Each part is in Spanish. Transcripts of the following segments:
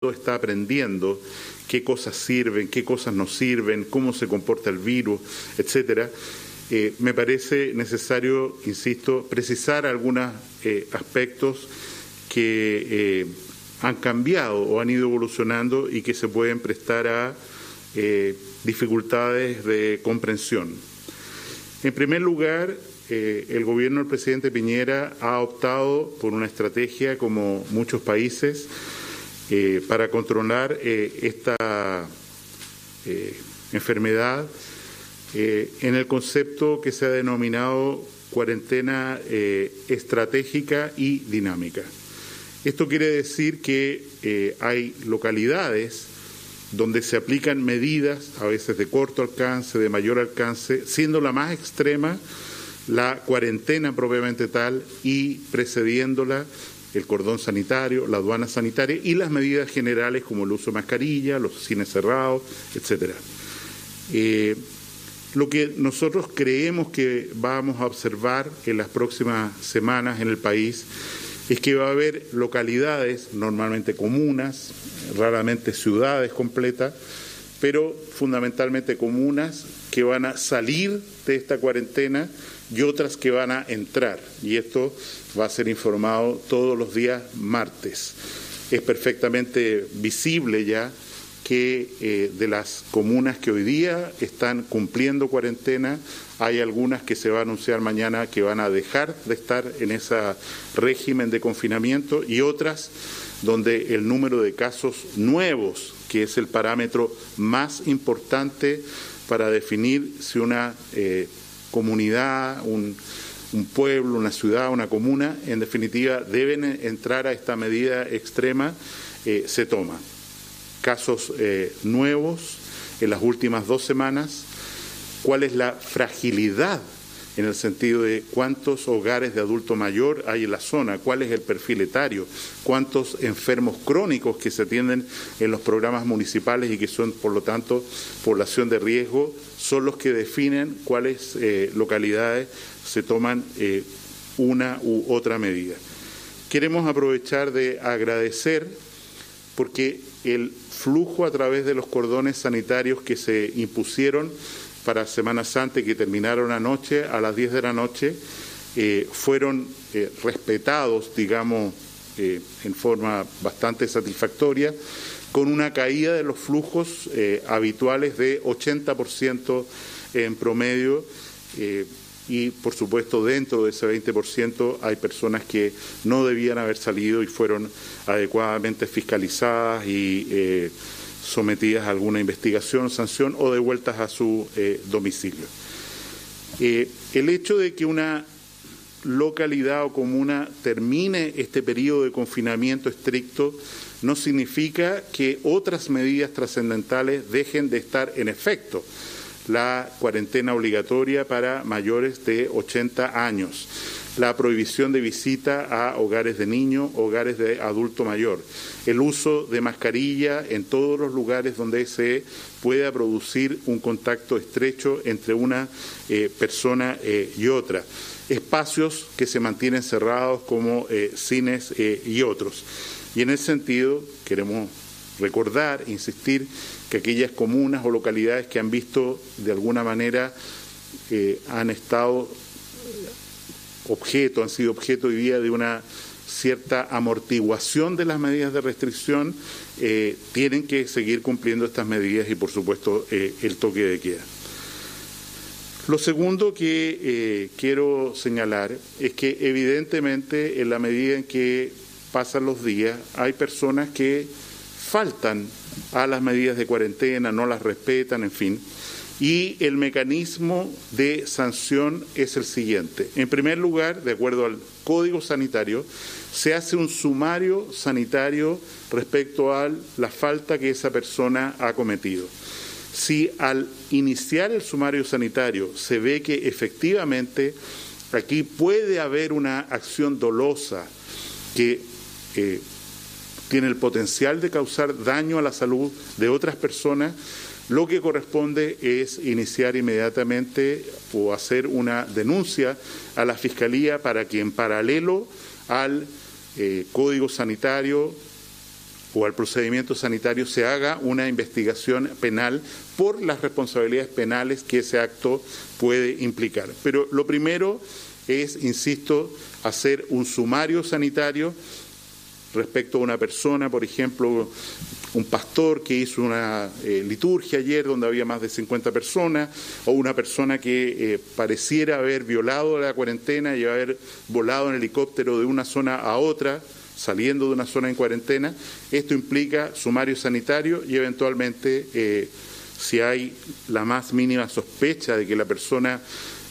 está aprendiendo qué cosas sirven, qué cosas no sirven, cómo se comporta el virus, etcétera. Me parece necesario, insisto, precisar algunos aspectos que han cambiado o han ido evolucionando y que se pueden prestar a dificultades de comprensión. En primer lugar, el gobierno del presidente Piñera ha optado por una estrategia, como muchos países, para controlar esta enfermedad en el concepto que se ha denominado cuarentena estratégica y dinámica. Esto quiere decir que hay localidades donde se aplican medidas, a veces de corto alcance, de mayor alcance, siendo la más extrema la cuarentena propiamente tal y precediéndola el cordón sanitario, la aduana sanitaria y las medidas generales como el uso de mascarilla, los cines cerrados, etcétera. Lo que nosotros creemos que vamos a observar en las próximas semanas en el país es que va a haber localidades, normalmente comunas, raramente ciudades completas, pero fundamentalmente comunas que van a salir de esta cuarentena y otras que van a entrar. Y esto va a ser informado todos los días martes. Es perfectamente visible ya que de las comunas que hoy día están cumpliendo cuarentena, hay algunas que se va a anunciar mañana que van a dejar de estar en ese régimen de confinamiento y otras donde el número de casos nuevos, que es el parámetro más importante para definir si una comunidad, un pueblo, una ciudad, una comuna, en definitiva, deben entrar a esta medida extrema, se toma. Casos nuevos en las últimas 2 semanas, cuál es la fragilidad en el sentido de cuántos hogares de adulto mayor hay en la zona, cuál es el perfil etario, cuántos enfermos crónicos que se atienden en los programas municipales y que son, por lo tanto, población de riesgo, son los que definen cuáles localidades se toman una u otra medida. Queremos aprovechar de agradecer porque el flujo a través de los cordones sanitarios que se impusieron para Semana Santa y que terminaron anoche a las 10 de la noche fueron respetados, digamos, en forma bastante satisfactoria, con una caída de los flujos habituales de 80% en promedio y, por supuesto, dentro de ese 20% hay personas que no debían haber salido y fueron adecuadamente fiscalizadas y sometidas a alguna investigación, sanción o devueltas a su domicilio. El hecho de que una localidad o comuna termine este periodo de confinamiento estricto no significa que otras medidas trascendentales dejen de estar en efecto. La cuarentena obligatoria para mayores de 80 años, la prohibición de visita a hogares de niños, hogares de adulto mayor, el uso de mascarilla en todos los lugares donde se pueda producir un contacto estrecho entre una persona y otra, espacios que se mantienen cerrados como cines y otros. Y en ese sentido queremos recordar, insistir, que aquellas comunas o localidades que han visto de alguna manera han sido objeto hoy día de una cierta amortiguación de las medidas de restricción, tienen que seguir cumpliendo estas medidas y, por supuesto, el toque de queda. Lo segundo que quiero señalar es que, evidentemente, en la medida en que pasan los días, hay personas que faltan a las medidas de cuarentena, no las respetan, en fin. Y el mecanismo de sanción es el siguiente. En primer lugar, de acuerdo al Código Sanitario, se hace un sumario sanitario respecto a la falta que esa persona ha cometido. Si al iniciar el sumario sanitario se ve que efectivamente aquí puede haber una acción dolosa que tiene el potencial de causar daño a la salud de otras personas, lo que corresponde es iniciar inmediatamente o hacer una denuncia a la Fiscalía para que en paralelo al Código Sanitario, o al procedimiento sanitario se haga una investigación penal por las responsabilidades penales que ese acto puede implicar. Pero lo primero es, insisto, hacer un sumario sanitario respecto a una persona, por ejemplo, un pastor que hizo una liturgia ayer donde había más de 50 personas, o una persona que pareciera haber violado la cuarentena y haber volado en helicóptero de una zona a otra, saliendo de una zona en cuarentena. Esto implica sumario sanitario y eventualmente, si hay la más mínima sospecha de que la persona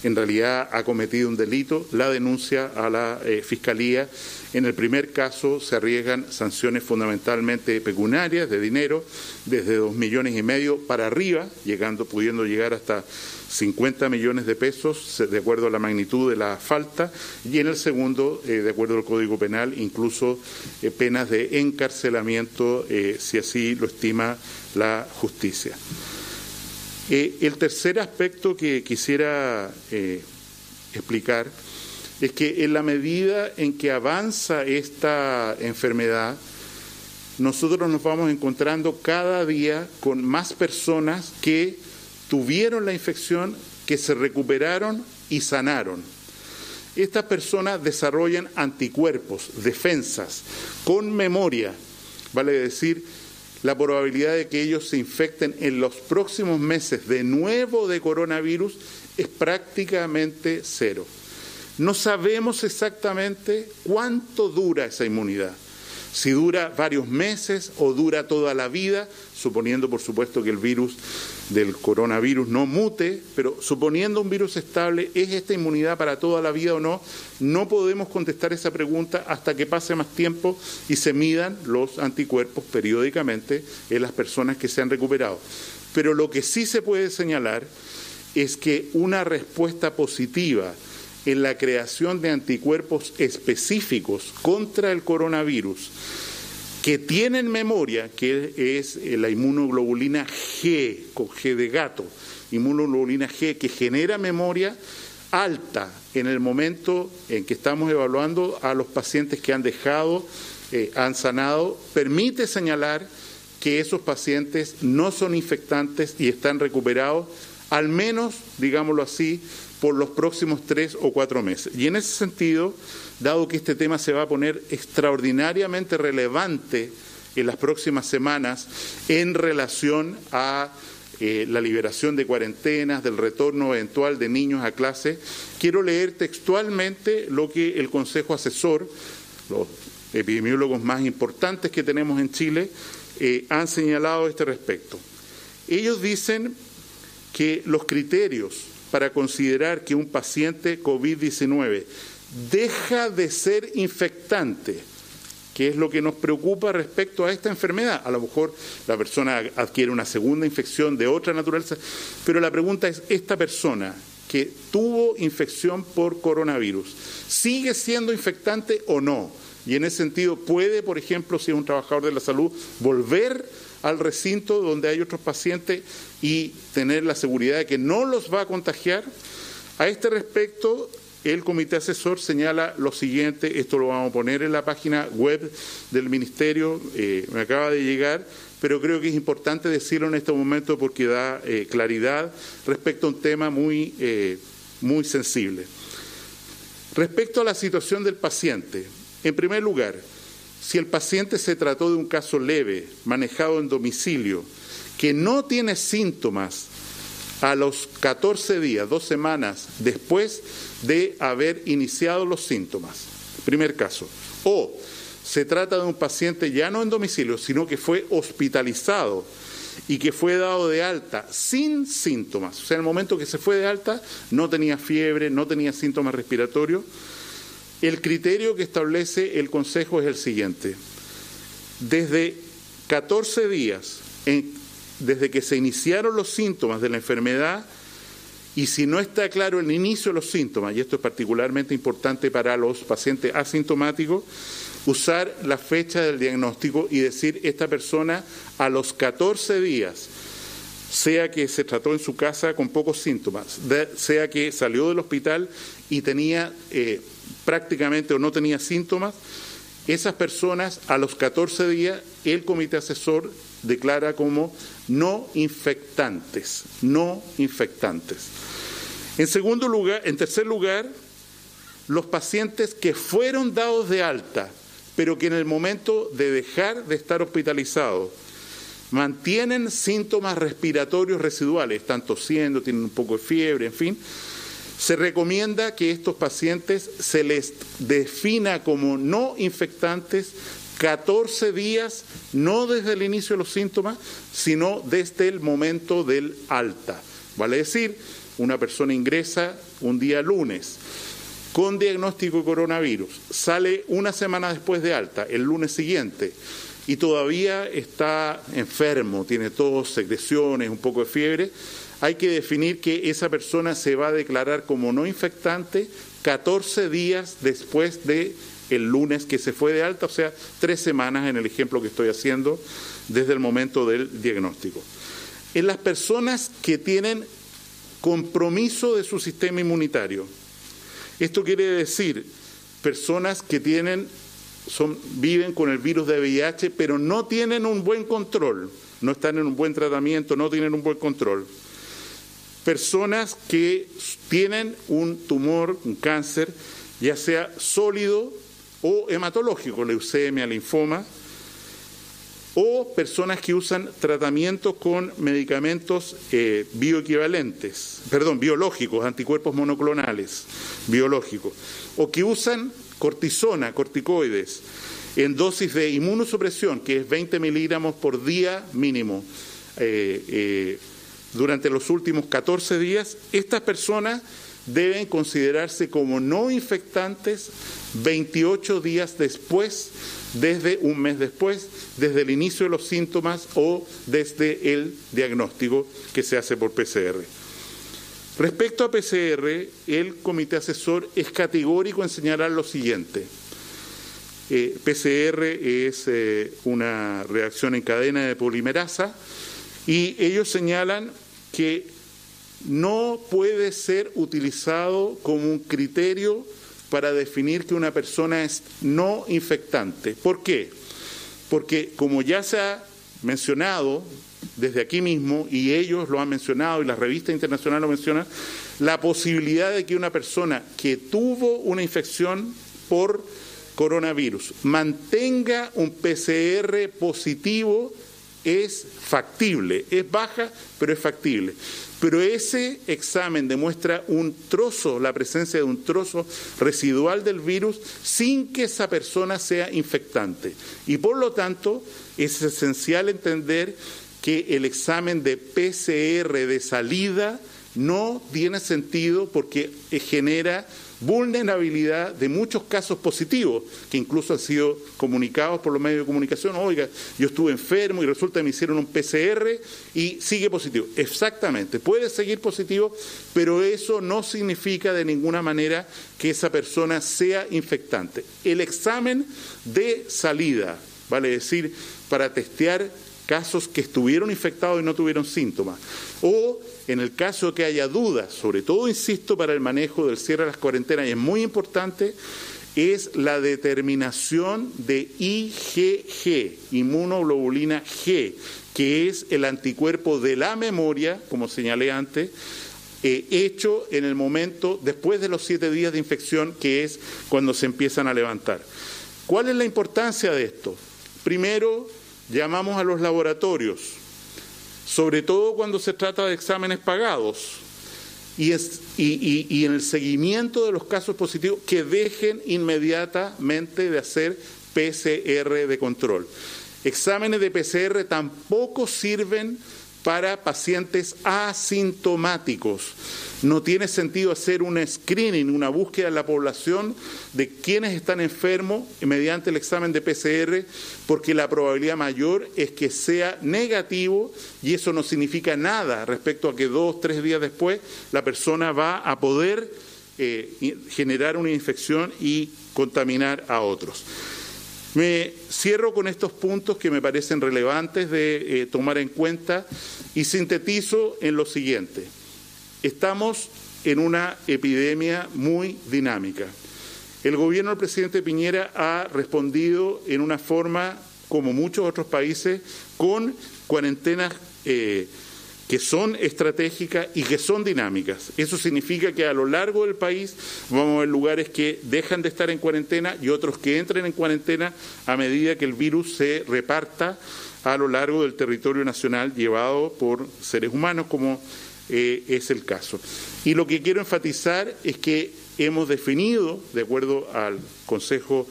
en realidad ha cometido un delito, la denuncia a la Fiscalía. En el primer caso se arriesgan sanciones fundamentalmente pecuniarias, de dinero, desde 2,5 millones para arriba, pudiendo llegar hasta 50 millones de pesos, de acuerdo a la magnitud de la falta, y en el segundo, de acuerdo al Código Penal, incluso penas de encarcelamiento, si así lo estima la justicia. El tercer aspecto que quisiera explicar es que en la medida en que avanza esta enfermedad, nosotros nos vamos encontrando cada día con más personas que tuvieron la infección, que se recuperaron y sanaron. Estas personas desarrollan anticuerpos, defensas, con memoria, vale decir, la probabilidad de que ellos se infecten en los próximos meses de nuevo de coronavirus es prácticamente cero. No sabemos exactamente cuánto dura esa inmunidad, si dura varios meses o dura toda la vida, suponiendo por supuesto que el virus del coronavirus no mute, pero suponiendo un virus estable, ¿es esta inmunidad para toda la vida o no? No podemos contestar esa pregunta hasta que pase más tiempo y se midan los anticuerpos periódicamente en las personas que se han recuperado. Pero lo que sí se puede señalar es que una respuesta positiva en la creación de anticuerpos específicos contra el coronavirus que tienen memoria, que es la inmunoglobulina G, con G de gato, inmunoglobulina G, que genera memoria alta en el momento en que estamos evaluando a los pacientes que han han sanado, permite señalar que esos pacientes no son infectantes y están recuperados, al menos, digámoslo así, por los próximos 3 o 4 meses. Y en ese sentido, dado que este tema se va a poner extraordinariamente relevante en las próximas semanas en relación a la liberación de cuarentenas, del retorno eventual de niños a clase, quiero leer textualmente lo que el Consejo Asesor, los epidemiólogos más importantes que tenemos en Chile, han señalado a este respecto. Ellos dicen que los criterios para considerar que un paciente COVID-19 deja de ser infectante, que es lo que nos preocupa respecto a esta enfermedad. A lo mejor la persona adquiere una segunda infección de otra naturaleza, pero la pregunta es, ¿esta persona que tuvo infección por coronavirus sigue siendo infectante o no? Y en ese sentido, ¿puede, por ejemplo, si es un trabajador de la salud, volver al recinto donde hay otros pacientes y tener la seguridad de que no los va a contagiar? A este respecto, el Comité Asesor señala lo siguiente, esto lo vamos a poner en la página web del Ministerio, me acaba de llegar, pero creo que es importante decirlo en este momento porque da claridad respecto a un tema muy sensible. Respecto a la situación del paciente, en primer lugar, si el paciente se trató de un caso leve, manejado en domicilio, que no tiene síntomas a los 14 días, 2 semanas después de haber iniciado los síntomas, primer caso, o se trata de un paciente ya no en domicilio, sino que fue hospitalizado y que fue dado de alta sin síntomas, o sea, en el momento que se fue de alta no tenía fiebre, no tenía síntomas respiratorios. El criterio que establece el Consejo es el siguiente: desde 14 días, desde que se iniciaron los síntomas de la enfermedad, y si no está claro el inicio de los síntomas, y esto es particularmente importante para los pacientes asintomáticos, usar la fecha del diagnóstico y decir, esta persona a los 14 días, sea que se trató en su casa con pocos síntomas, sea que salió del hospital y tenía prácticamente o no tenía síntomas, esas personas a los 14 días el comité asesor declara como no infectantes, no infectantes. En tercer lugar, los pacientes que fueron dados de alta, pero que en el momento de dejar de estar hospitalizados mantienen síntomas respiratorios residuales, están tosiendo, tienen un poco de fiebre, en fin, se recomienda que estos pacientes se les defina como no infectantes 14 días, no desde el inicio de los síntomas, sino desde el momento del alta. Vale decir, una persona ingresa un día lunes con diagnóstico de coronavirus, sale una semana después de alta, el lunes siguiente, y todavía está enfermo, tiene tos, secreciones, un poco de fiebre, hay que definir que esa persona se va a declarar como no infectante 14 días después de el lunes que se fue de alta, o sea, 3 semanas en el ejemplo que estoy haciendo desde el momento del diagnóstico. En las personas que tienen compromiso de su sistema inmunitario, esto quiere decir personas que viven con el virus de VIH, pero no tienen un buen control, no están en un buen tratamiento, no tienen un buen control. Personas que tienen un tumor, un cáncer, ya sea sólido o hematológico, leucemia, linfoma, o personas que usan tratamientos con medicamentos biológicos, anticuerpos monoclonales, biológicos, o que usan cortisona, corticoides, en dosis de inmunosupresión, que es 20 miligramos por día mínimo, durante los últimos 14 días, estas personas deben considerarse como no infectantes 28 días después, desde un mes después, desde el inicio de los síntomas o desde el diagnóstico que se hace por PCR. Respecto a PCR, el comité asesor es categórico en señalar lo siguiente. PCR es una reacción en cadena de polimerasa y ellos señalan que no puede ser utilizado como un criterio para definir que una persona es no infectante. ¿Por qué? Porque como ya se ha mencionado desde aquí mismo, y ellos lo han mencionado, y las revistas internacionales lo mencionan, la posibilidad de que una persona que tuvo una infección por coronavirus mantenga un PCR positivo es factible, es baja, pero es factible. Pero ese examen demuestra la presencia de un trozo residual del virus sin que esa persona sea infectante. Y por lo tanto, es esencial entender que el examen de PCR de salida no tiene sentido porque genera vulnerabilidad de muchos casos positivos, que incluso han sido comunicados por los medios de comunicación. Oiga, yo estuve enfermo y resulta que me hicieron un PCR y sigue positivo. Exactamente, puede seguir positivo, pero eso no significa de ninguna manera que esa persona sea infectante. El examen de salida, vale decir, para testear casos que estuvieron infectados y no tuvieron síntomas, o en el caso que haya dudas, sobre todo, insisto, para el manejo del cierre de las cuarentenas, y es muy importante, es la determinación de IgG, inmunoglobulina G, que es el anticuerpo de la memoria, como señalé antes, hecho en el momento después de los 7 días de infección, que es cuando se empiezan a levantar. ¿Cuál es la importancia de esto? Primero, llamamos a los laboratorios, sobre todo cuando se trata de exámenes pagados, y en el seguimiento de los casos positivos, que dejen inmediatamente de hacer PCR de control. Exámenes de PCR tampoco sirven para pacientes asintomáticos. No tiene sentido hacer un screening, una búsqueda en la población de quienes están enfermos mediante el examen de PCR, porque la probabilidad mayor es que sea negativo y eso no significa nada respecto a que 2 o 3 días después la persona va a poder generar una infección y contaminar a otros. Me cierro con estos puntos que me parecen relevantes de tomar en cuenta y sintetizo en lo siguiente. Estamos en una epidemia muy dinámica. El gobierno del presidente Piñera ha respondido en una forma, como muchos otros países, con cuarentenas que son estratégicas y que son dinámicas. Eso significa que a lo largo del país vamos a ver lugares que dejan de estar en cuarentena y otros que entren en cuarentena a medida que el virus se reparta a lo largo del territorio nacional llevado por seres humanos, como es el caso. Y lo que quiero enfatizar es que hemos definido, de acuerdo al Consejo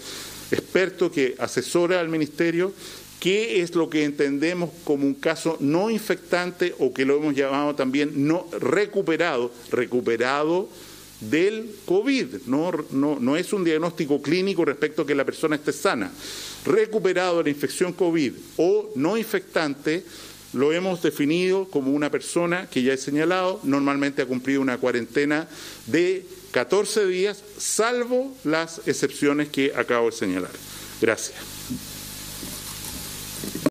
Experto que asesora al Ministerio, qué es lo que entendemos como un caso no infectante o que lo hemos llamado también no recuperado del COVID. No es un diagnóstico clínico respecto a que la persona esté sana. Recuperado de la infección COVID o no infectante, lo hemos definido como una persona que ya he señalado, normalmente ha cumplido una cuarentena de 14 días, salvo las excepciones que acabo de señalar. Gracias.